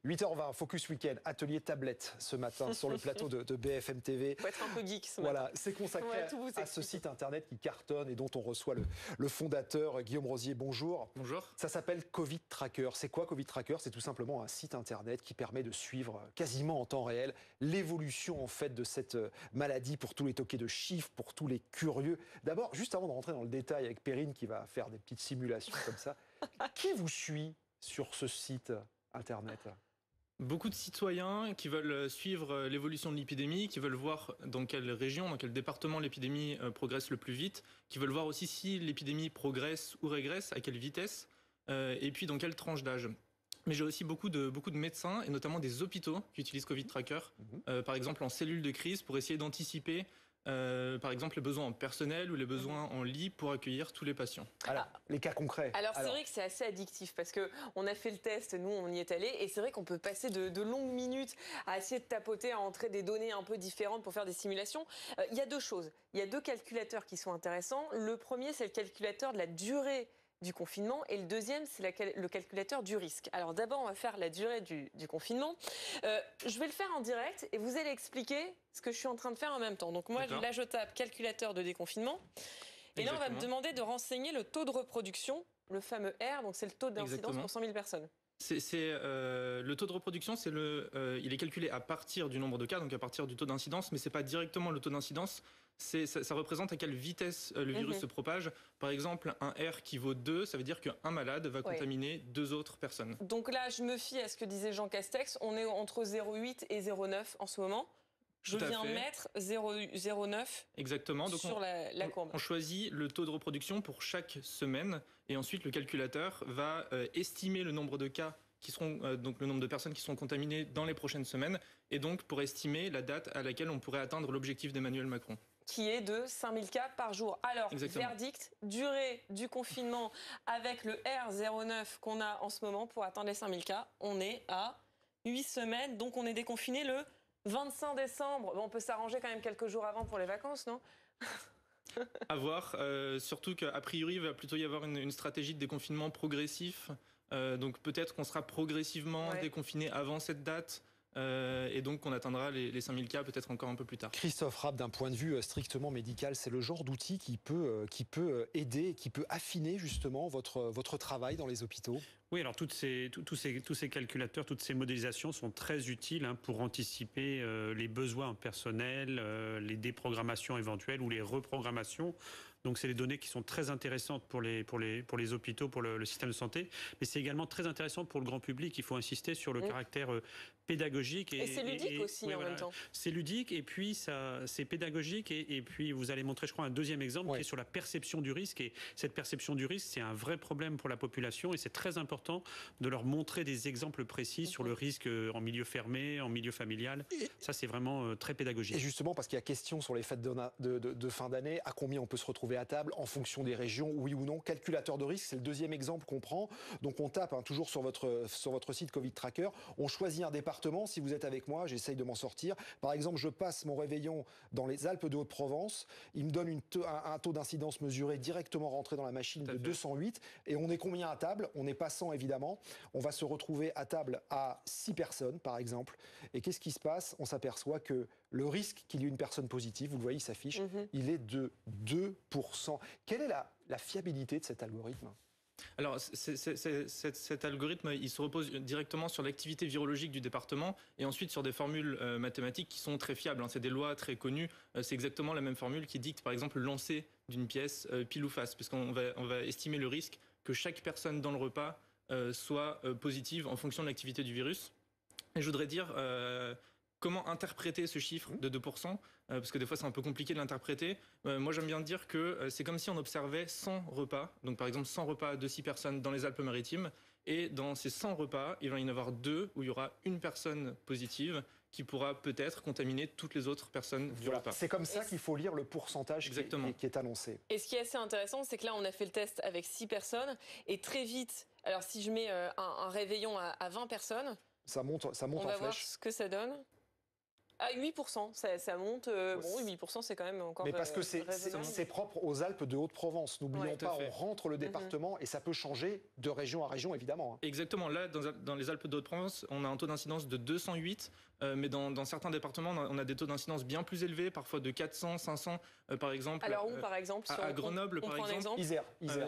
8h20, Focus Week-end, atelier tablette ce matin sur le plateau de BFM TV. Faut être un peu geek ce matin. Voilà, c'est consacré à ce site internet qui cartonne et dont on reçoit le fondateur Guillaume Rosier. Bonjour. Bonjour. Ça s'appelle Covid Tracker. C'est quoi Covid Tracker? C'est tout simplement un site internet qui permet de suivre quasiment en temps réel l'évolution en fait de cette maladie pour tous les toqués de chiffres, pour tous les curieux. D'abord, juste avant de rentrer dans le détail avec Perrine qui va faire des petites simulations comme ça, qui vous suit sur ce site internet? Beaucoup de citoyens qui veulent suivre l'évolution de l'épidémie, qui veulent voir dans quelle région, dans quel département l'épidémie progresse le plus vite, qui veulent voir aussi si l'épidémie progresse ou régresse, à quelle vitesse, et puis dans quelle tranche d'âge. Mais j'ai aussi beaucoup de médecins, et notamment des hôpitaux, qui utilisent Covid Tracker, par exemple en cellule de crise, pour essayer d'anticiper par exemple les besoins en personnel ou les besoins en lit pour accueillir tous les patients. Alors, les cas concrets. Alors c'est vrai que c'est assez addictif parce qu'on a fait le test, nous on y est allé et c'est vrai qu'on peut passer de longues minutes à essayer de tapoter, à entrer des données un peu différentes pour faire des simulations. Il y a deux choses, il y a deux calculateurs qui sont intéressants. Le premier c'est le calculateur de la durée du confinement et le deuxième c'est le calculateur du risque. Alors d'abord on va faire la durée du confinement. Je vais le faire en direct et vous allez expliquer ce que je suis en train de faire en même temps. Donc moi là je tape calculateur de déconfinement et là on va me demander de renseigner le taux de reproduction, le fameux R, donc c'est le taux d'incidence pour 100 000 personnes. Le taux de reproduction, il est calculé à partir du nombre de cas, donc à partir du taux d'incidence, mais c'est pas directement le taux d'incidence. Ça représente à quelle vitesse le virus se propage. Par exemple, un R qui vaut 2, ça veut dire qu'un malade va contaminer 2 autres personnes. Donc là, je me fie à ce que disait Jean Castex. On est entre 0,8 et 0,9 en ce moment. Je viens mettre 0,9 exactement. Donc sur la courbe. On choisit le taux de reproduction pour chaque semaine et ensuite le calculateur va estimer le nombre de cas qui seront donc le nombre de personnes qui seront contaminées dans les prochaines semaines et donc pour estimer la date à laquelle on pourrait atteindre l'objectif d'Emmanuel Macron. Qui est de 5000 cas par jour. Alors, verdict, durée du confinement avec le R09 qu'on a en ce moment pour atteindre les 5000 cas, on est à 8 semaines, donc on est déconfiné le 25 décembre. Bon, on peut s'arranger quand même quelques jours avant pour les vacances, non? À voir, surtout qu'a priori, il va plutôt y avoir une stratégie de déconfinement progressif. Donc peut-être qu'on sera progressivement déconfiné avant cette date. Et donc on atteindra les 5000 cas peut-être encore un peu plus tard. Christophe Rapp, d'un point de vue strictement médical, c'est le genre d'outil qui peut aider, qui peut affiner justement votre travail dans les hôpitaux? Oui, alors tous ces calculateurs, toutes ces modélisations sont très utiles pour anticiper les besoins personnels, les déprogrammations éventuelles ou les reprogrammations. Donc c'est des données qui sont très intéressantes pour les hôpitaux, pour le système de santé, mais c'est également très intéressant pour le grand public. Il faut insister sur le caractère pédagogique. Et c'est ludique aussi en même temps. C'est ludique et puis c'est pédagogique et puis vous allez montrer, je crois, un deuxième exemple qui est sur la perception du risque. Et cette perception du risque, c'est un vrai problème pour la population et c'est très important de leur montrer des exemples précis sur le risque en milieu fermé, en milieu familial. Ça, c'est vraiment très pédagogique. Et justement, parce qu'il y a question sur les fêtes de fin d'année, à combien on peut se retrouver à table en fonction des régions, oui ou non. Calculateur de risque, c'est le deuxième exemple qu'on prend. Donc on tape toujours sur votre site Covid Tracker. On choisit un département. Si vous êtes avec moi, j'essaye de m'en sortir. Par exemple, je passe mon réveillon dans les Alpes de Haute-Provence. Il me donne un taux d'incidence mesuré directement rentré dans la machine de 208. Et on est combien à table? On est pas 100 évidemment. On va se retrouver à table à 6 personnes par exemple. Et qu'est-ce qui se passe? On s'aperçoit que le risque qu'il y ait une personne positive, vous le voyez, il s'affiche, il est de 2%. Quelle est la fiabilité de cet algorithme? Alors, cet algorithme, il se repose directement sur l'activité virologique du département et ensuite sur des formules mathématiques qui sont très fiables. C'est des lois très connues. C'est exactement la même formule qui dicte, par exemple, le lancer d'une pièce pile ou face, puisqu'on va estimer le risque que chaque personne dans le repas soit positive en fonction de l'activité du virus. Et je voudrais dire comment interpréter ce chiffre de 2%, parce que des fois c'est un peu compliqué de l'interpréter. Moi j'aime bien dire que c'est comme si on observait 100 repas, donc par exemple 100 repas de 6 personnes dans les Alpes-Maritimes, et dans ces 100 repas, il va y en avoir 2 où il y aura une personne positive qui pourra peut-être contaminer toutes les autres personnes du repas. C'est comme ça qu'il faut lire le pourcentage qui est annoncé. Et ce qui est assez intéressant, c'est que là on a fait le test avec 6 personnes, et très vite, alors si je mets un réveillon à 20 personnes, ça monte en flèche. On va voir ce que ça donne. À 8%, ça monte. Bon, 8%, c'est quand même encore. Mais parce que raisonnable. c'est propre aux Alpes de Haute-Provence. N'oublions Ouais. pas, on rentre le département et ça peut changer de région à région, évidemment. Exactement. Là, dans les Alpes de Haute-Provence, on a un taux d'incidence de 208, mais dans certains départements, on a des taux d'incidence bien plus élevés, parfois de 400, 500, par exemple. Alors où, par exemple à Grenoble, par exemple. Isère.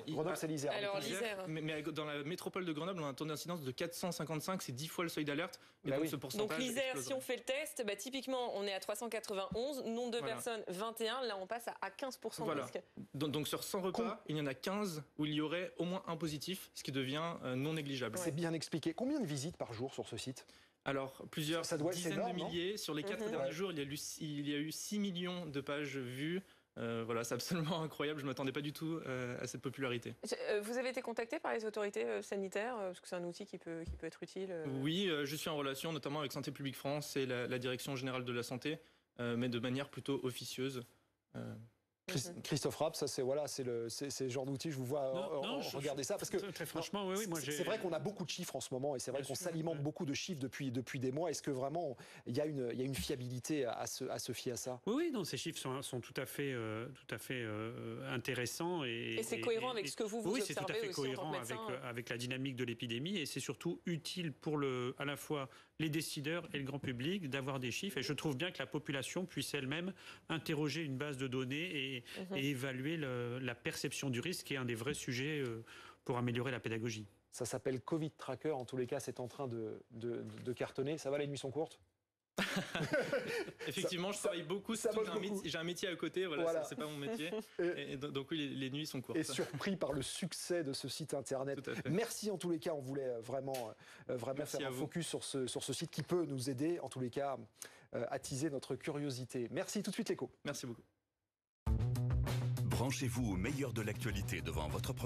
Grenoble, c'est l'Isère. Alors, l'Isère. Mais dans la métropole de Grenoble, on a un taux d'incidence de 455, c'est 10 fois le seuil d'alerte. Et Bah donc oui. ce pourcentage Donc l'Isère, exploserait. si on fait le test, typiquement, on est à 391, nombre de Voilà. personnes 21, là on passe à 15% de Voilà. risque. Donc sur 100 repas, il y en a 15 où il y aurait au moins un positif, ce qui devient non négligeable. C'est bien expliqué. Combien de visites par jour sur ce site? Alors, plusieurs Ça doit être dizaines énorme, de milliers. Sur les 4 derniers jours, il y a eu 6 millions de pages vues. Voilà, c'est absolument incroyable. Je ne m'attendais pas du tout à cette popularité. Vous avez été contacté par les autorités sanitaires parce que c'est un outil qui peut être utile. Oui, je suis en relation notamment avec Santé publique France et la Direction générale de la santé, mais de manière plutôt officieuse. Christophe Rapp, ça c'est le genre d'outil, je vous vois regarder ça. Parce que très franchement, oui, moi c'est vrai qu'on a beaucoup de chiffres en ce moment et c'est vrai qu'on s'alimente beaucoup de chiffres depuis des mois. Est-ce que vraiment il y a une fiabilité à se fier à ça? Oui, non, ces chiffres sont tout à fait intéressants. Et c'est cohérent avec ce que vous oui, observez c'est tout à fait aussi en tant cohérent que médecin. avec la dynamique de l'épidémie et c'est surtout utile pour à la fois les décideurs et le grand public d'avoir des chiffres. Et je trouve bien que la population puisse elle-même interroger une base de données et évaluer la perception du risque, qui est un des vrais sujets pour améliorer la pédagogie. Ça s'appelle Covid Tracker. En tous les cas, c'est en train de cartonner. Ça va, les nuits sont courtes? Effectivement, je travaille beaucoup. J'ai un métier à côté, voilà. C'est pas mon métier. Et donc oui, les nuits sont courtes. Et surpris par le succès de ce site internet. Tout à fait. Merci en tous les cas, on voulait vraiment faire un focus sur ce site qui peut nous aider, en tous les cas, à attiser notre curiosité. Merci, tout de suite l'écho. Merci beaucoup. Branchez-vous au meilleur de l'actualité devant votre programme.